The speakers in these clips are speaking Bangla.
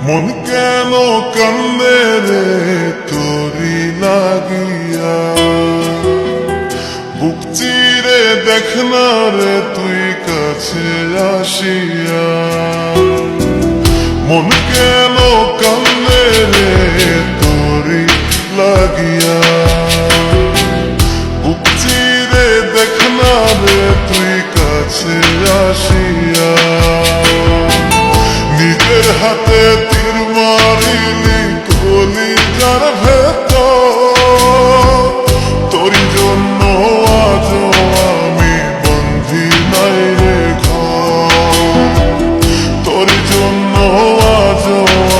মন কেন কান্দে রে তোরি লাগিয়া, বুক চিরে দেখ না রে তুই কাছে আসিয়া। মন কেন কান্দে রে তোরি লাগিয়া, বুক চিরে দেখ না রে তুই কাছে আসিয়া। নিজের হাতে তীর মারিলি কলিজার ভেতর, তোরি জন্য আজ আমি বন্ধি নাই রে ঘর, তোরি জন্য আজ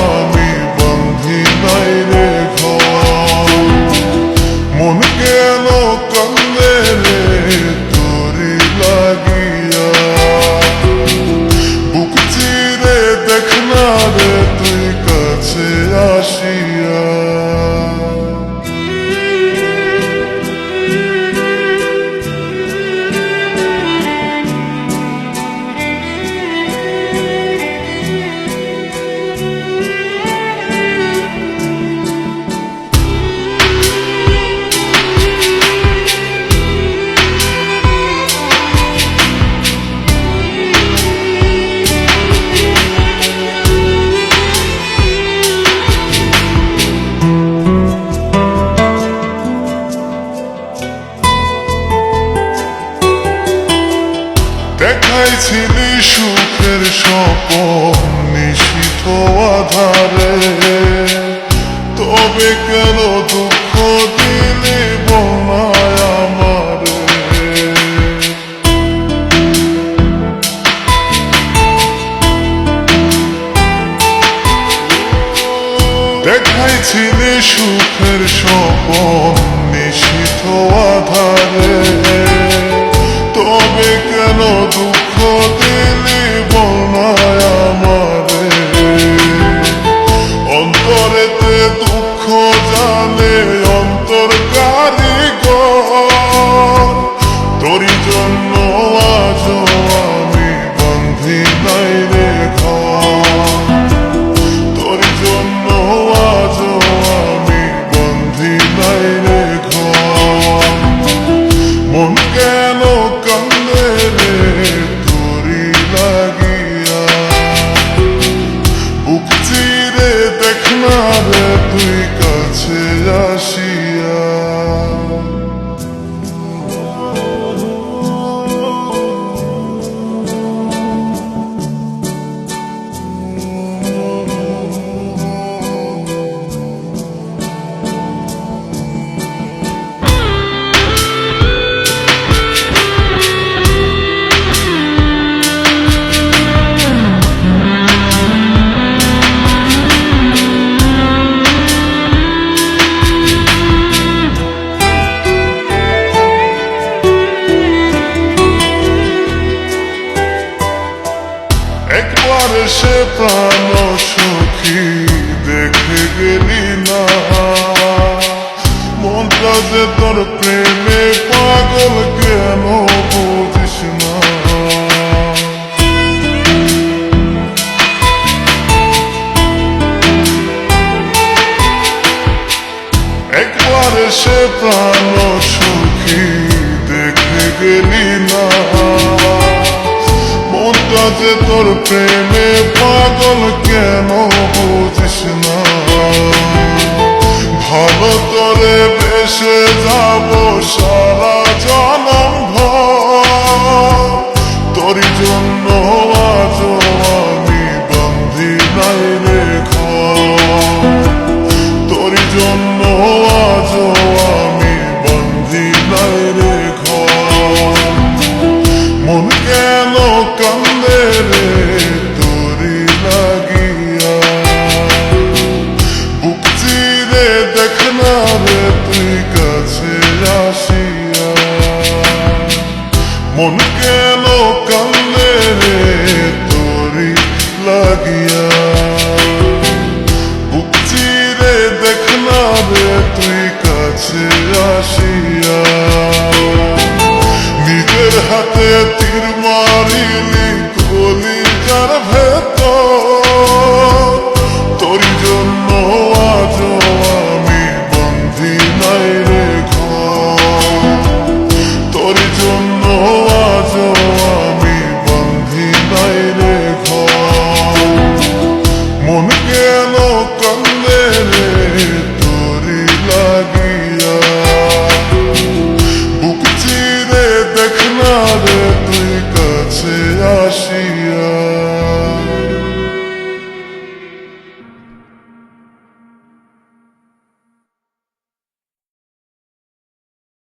আমি বন্ধি নাই রে ঘর। মন কেন কান্দে রে তোরি লাগিয়া, বুক চিরে দেখ না রে তুই কাছে আসিয়া। দেখাইছিলি সুখের স্বপন নিশীথ আধারে, তবে কেন দুঃখ দিলি বনায় আমারে। দেখাইছিলি সুখের স্বপন নিশীথ আধারে, তবে কেন দুঃখ দিলি বনায় আমারে। অন্তরেতে দুঃখ জানে অন্তর কারিগর, তোরি জন্য আজ আমি বন্ধি নাই রে ঘর, তোরি জন্য আজ আমি বন্ধি নাই রে ঘর। মন কেন কান্দে রে তোরি লাগিয়া, বুক চিরে দেখ না রে তুই কাছে আসিয়া। একবার সে প্রাণ সখী দেখে গেলি না, মনটা যে তোর প্রেমে পাগল কেন বুঝিস না। একবার সে প্রাণ সখী দেখে গেলি না, মনটা যে তোর প্রেমে পাগল কেন বুঝিস না। ভালো তোরে বেসে যাব সারা জনম ভর, তোরি জন্য আজ আমি বন্ধি নাই রে ঘর, তোরি জন্য আজ আমি বন্ধি নাই রে ঘর। মন কেন কান্দে রে তোরি লাগিয়া, বুক চিরে দেখ না রে তুই কাছে আসিয়া। মন কেন কান্দে রে তোরি লাগিয়া।